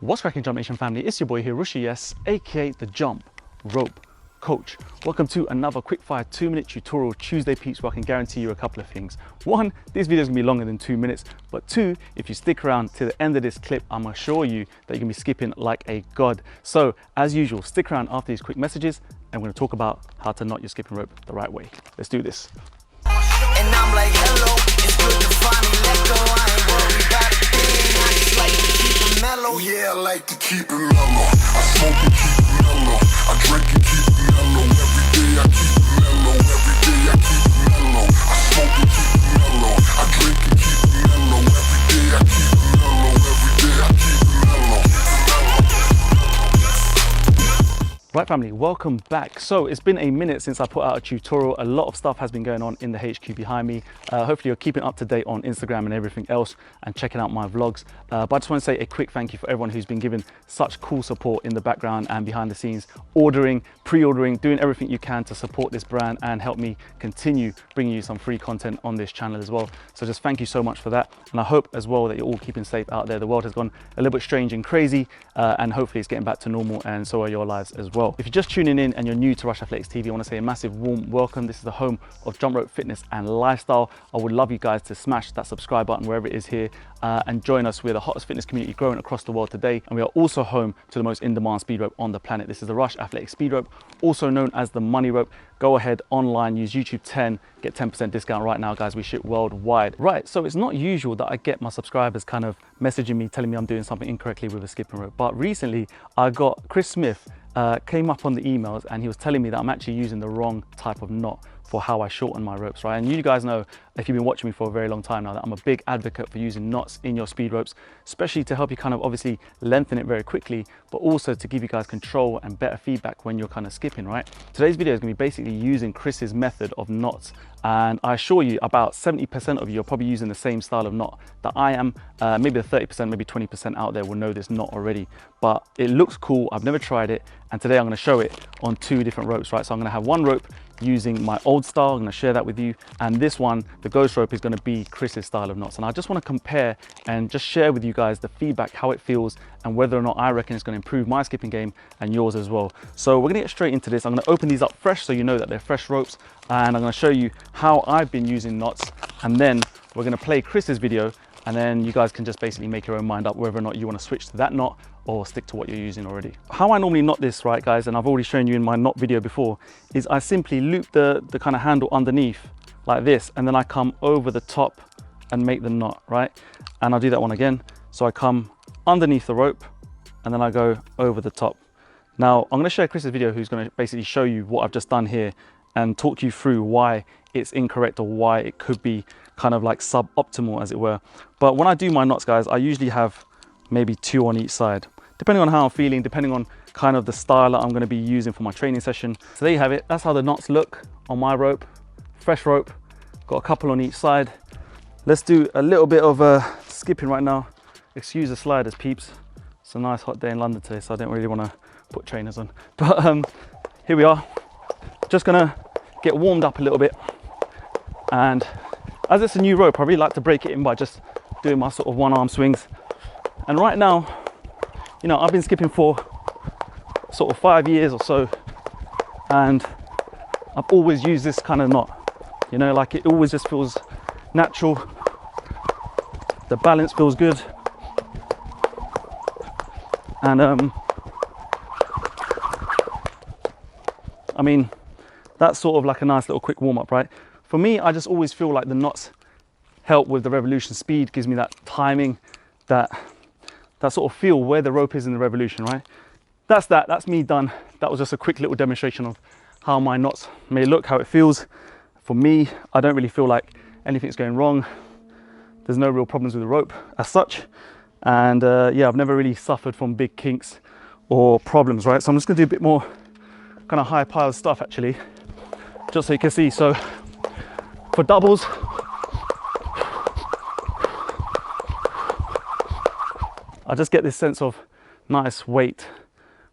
What's cracking, Jump Nation family? It's your boy here, Rushy Yes, aka the Jump Rope Coach. Welcome to another quickfire 2-minute tutorial Tuesday peeps, where I can guarantee you a couple of things. One, this video is gonna be longer than 2 minutes, but two, if you stick around to the end of this clip, I'm assure you that you're gonna be skipping like a god. So as usual, stick around after these quick messages and we're gonna talk about how to knot your skipping rope the right way. Let's do this. And I'm like, hello, it's good to finally let go. I ain't worried about a thing. I just like to keep it mellow. Yeah, I like to keep it mellow. I smoke and keep it mellow. I drink and keep it mellow. Every day I keep it mellow. Every day I keep it mellow. I smoke and keep it mellow. I drink and keep it mellow. Every day I keep it mellow. Every day I keep it mellow. Right family, welcome back. So it's been a minute since I put out a tutorial. A lot of stuff has been going on in the HQ behind me. Hopefully you're keeping up to date on Instagram and everything else and checking out my vlogs. But I just want to say a quick thank you for everyone who's been giving such cool support in the background and behind the scenes, ordering, pre-ordering, doing everything you can to support this brand and help me continue bringing you some free content on this channel as well. So just thank you so much for that. And I hope as well that you're all keeping safe out there. The world has gone a little bit strange and crazy and hopefully it's getting back to normal, and so are your lives as well. If you're just tuning in and you're new to Rush Athletics TV, I want to say a massive warm welcome. This is the home of jump rope fitness and lifestyle. I would love you guys to smash that subscribe button wherever it is here and join us. We're the hottest fitness community growing across the world today, and we are also home to the most in-demand speed rope on the planet. This is the Rush Athletics Speed Rope, also known as the Money Rope. Go ahead online, use YouTube 10, get 10% discount right now, guys. We ship worldwide. Right, so it's not usual that I get my subscribers kind of messaging me, telling me I'm doing something incorrectly with a skipping rope. But recently I got Chris Smith came up on the emails and he was telling me that I'm actually using the wrong type of knot for how I shorten my ropes, right? And you guys know, if you've been watching me for a very long time now, that I'm a big advocate for using knots in your speed ropes, especially to help you kind of obviously lengthen it very quickly, but also to give you guys control and better feedback when you're kind of skipping, right? Today's video is gonna be basically using Chris's method of knots. And I assure you about 70% of you are probably using the same style of knot that I am. Maybe the 30%, maybe 20% out there will know this knot already, but it looks cool. I've never tried it. And today I'm gonna show it on 2 different ropes, right? So I'm gonna have one rope using my old style, I'm gonna share that with you. And this one, the ghost rope, is gonna be Chris's style of knots. And I just wanna compare and just share with you guys the feedback, how it feels, and whether or not I reckon it's gonna improve my skipping game and yours as well. So we're gonna get straight into this. I'm gonna open these up fresh so you know that they're fresh ropes. And I'm gonna show you how I've been using knots. And then we're gonna play Chris's video, and then you guys can just basically make your own mind up whether or not you wanna switch to that knot or stick to what you're using already. How I normally knot this, right guys, and I've already shown you in my knot video before, is I simply loop the kind of handle underneath like this, and then I come over the top and make the knot, right? And I'll do that one again. So I come underneath the rope and then I go over the top. Now I'm gonna share Chris's video, who's gonna basically show you what I've just done here and talk you through why it's incorrect or why it could be kind of like suboptimal, as it were. But when I do my knots, guys, I usually have maybe 2 on each side, depending on how I'm feeling, depending on kind of the style that I'm going to be using for my training session. So there you have it. That's how the knots look on my rope. Fresh rope, got a couple on each side. Let's do a little bit of skipping right now. Excuse the sliders, peeps. It's a nice hot day in London today, so I don't really want to put trainers on. But here we are. Just gonna get warmed up a little bit. And as it's a new rope, I really like to break it in by just doing my sort of one arm swings. And right now, you know, I've been skipping for sort of 5 years or so, and I've always used this kind of knot. You know, like it always just feels natural. The balance feels good. And I mean, that's sort of like a nice little quick warm up, right? For me, I just always feel like the knots help with the revolution speed, gives me that timing, that sort of feel where the rope is in the revolution, right? That's me done. That was just a quick little demonstration of how my knots may look, how it feels. For me, I don't really feel like anything's going wrong. There's no real problems with the rope as such. And yeah, I've never really suffered from big kinks or problems, right? So I'm just gonna do a bit more kind of high powered stuff actually, just so you can see. So for doubles, I just get this sense of nice weight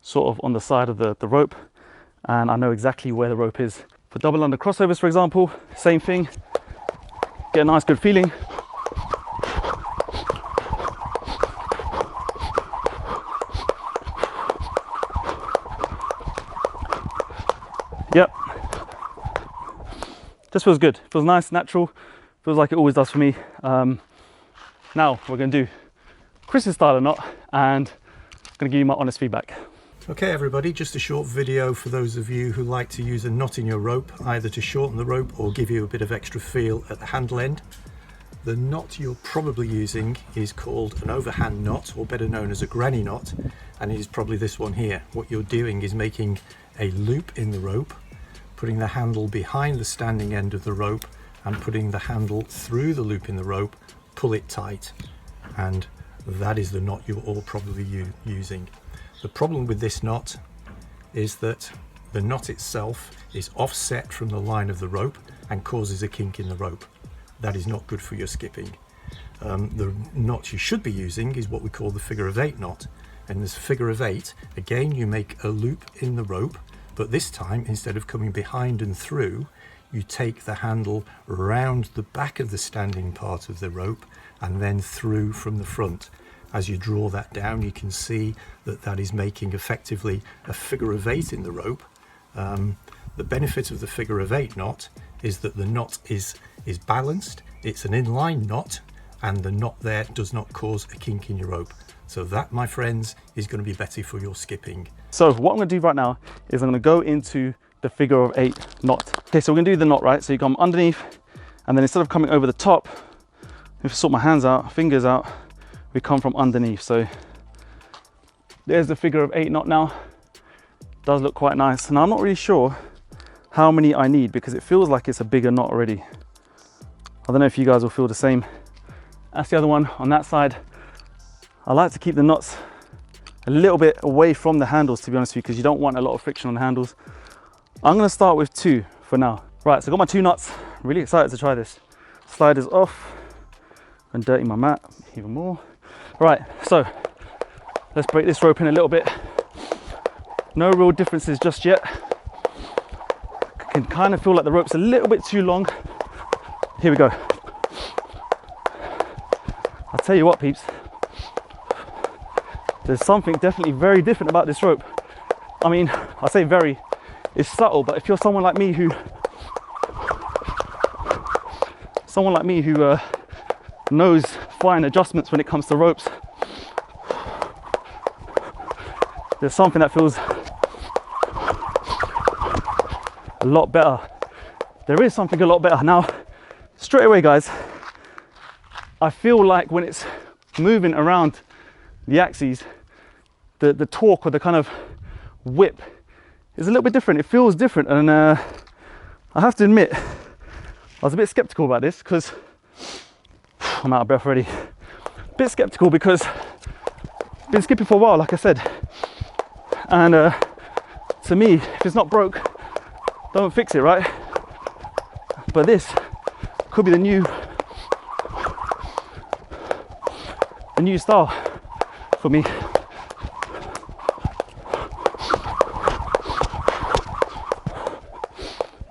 sort of on the side of the rope, and I know exactly where the rope is. For double under crossovers, for example, same thing. Get a nice good feeling. Yep. Just feels good. Feels nice, natural. Feels like it always does for me. Now we're going to do Chris's style of knot, and I'm going to give you my honest feedback. Okay everybody, just a short video for those of you who like to use a knot in your rope, either to shorten the rope or give you a bit of extra feel at the handle end. The knot you're probably using is called an overhand knot, or better known as a granny knot, and it is probably this one here. What you're doing is making a loop in the rope, putting the handle behind the standing end of the rope and putting the handle through the loop in the rope, pull it tight, and that is the knot you're all probably using. The problem with this knot is that the knot itself is offset from the line of the rope and causes a kink in the rope. That is not good for your skipping. The knot you should be using is what we call the figure of 8 knot. And this figure of 8, again, you make a loop in the rope, but this time, instead of coming behind and through, you take the handle round the back of the standing part of the rope and then through from the front. As you draw that down, you can see that that is making effectively a figure of 8 in the rope. The benefit of the figure of 8 knot is that the knot is balanced, it's an inline knot, and the knot there does not cause a kink in your rope. So that, my friends, is going to be better for your skipping. So what I'm going to do right now is I'm going to go into the figure of 8 knot. Okay, so we're going to do the knot, right? So you come underneath, and then instead of coming over the top, if I sort my hands out, fingers out, we come from underneath. So there's the figure of 8 knot now. Does look quite nice. Now I'm not really sure how many I need because it feels like it's a bigger knot already. I don't know if you guys will feel the same. That's the other one on that side. I like to keep the knots a little bit away from the handles, to be honest with you, because you don't want a lot of friction on the handles. I'm going to start with 2 for now. Right, so I've got my 2 knots. Really excited to try this. Sliders off and dirty my mat even more. Right, so let's break this rope in a little bit. No real differences just yet. I can kind of feel like the rope's a little bit too long. Here we go. I'll tell you what, peeps. There's something definitely very different about this rope. I mean, I say very, it's subtle, but if you're someone like me who knows fine adjustments when it comes to ropes, there's something that feels a lot better. There is something a lot better. Now, straight away, guys, I feel like when it's moving around the axes, the torque or the kind of whip is a little bit different. It feels different, and I have to admit, I was a bit skeptical about this because I'm out of breath already. A bit skeptical because I've been skipping for a while, like I said, and to me, if it's not broke, don't fix it, right? But this could be the new style for me.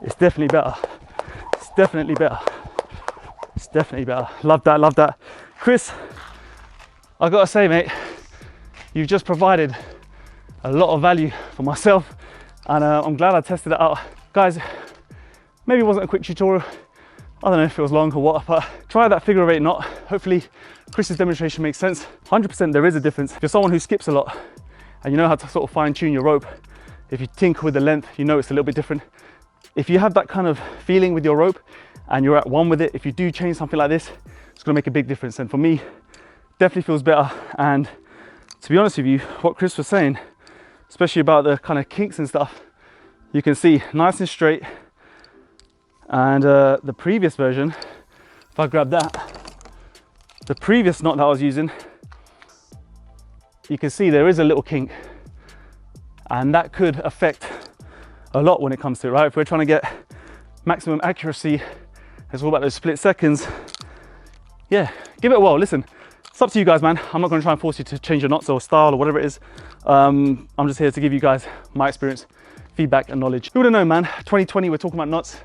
It's definitely better. It's definitely better. It's definitely better. Love that, love that. Chris, I gotta say, mate, you've just provided a lot of value for myself, and I'm glad I tested it out. Guys, maybe it wasn't a quick tutorial. I don't know if it was long or what, but try that figure of 8 knot. Hopefully Chris's demonstration makes sense. 100% there is a difference. If you're someone who skips a lot and you know how to sort of fine tune your rope, if you tinker with the length, you know it's a little bit different. If you have that kind of feeling with your rope and you're at one with it, if you do change something like this, it's gonna make a big difference. And for me, definitely feels better. And to be honest with you, what Chris was saying, especially about the kind of kinks and stuff, you can see nice and straight. And the previous version, if I grab that, the previous knot that I was using, you can see there is a little kink, and that could affect a lot when it comes to it, right? If we're trying to get maximum accuracy, it's all about those split seconds. Yeah, give it a whirl. Listen, it's up to you guys, man. I'm not going to try and force you to change your knots or style or whatever it is. I'm just here to give you guys my experience, feedback and knowledge. Who would have known, man? 2020, we're talking about knots,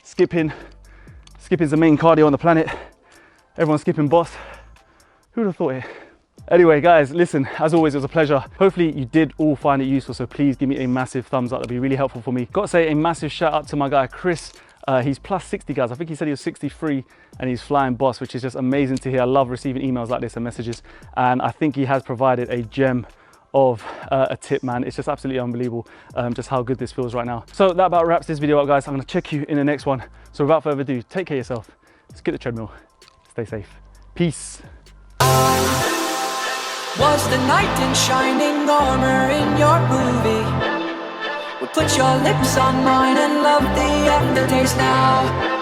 skipping. Skipping's the main cardio on the planet. Everyone's skipping boss. Who would have thought it? Anyway, guys, listen, as always, it was a pleasure. Hopefully you did all find it useful, so please give me a massive thumbs up. That'd be really helpful for me. Got to say a massive shout out to my guy, Chris. He's plus 60, guys. I think he said he was 63 and he's flying boss, which is just amazing to hear. I love receiving emails like this and messages. And I think he has provided a gem of a tip, man. It's just absolutely unbelievable just how good this feels right now. So that about wraps this video up, guys. I'm gonna check you in the next one. So without further ado, take care of yourself. Let's get the treadmill. Stay safe. Peace. Was the knight in shining armor in your movie? Would put your lips on mine and love the aftertaste now.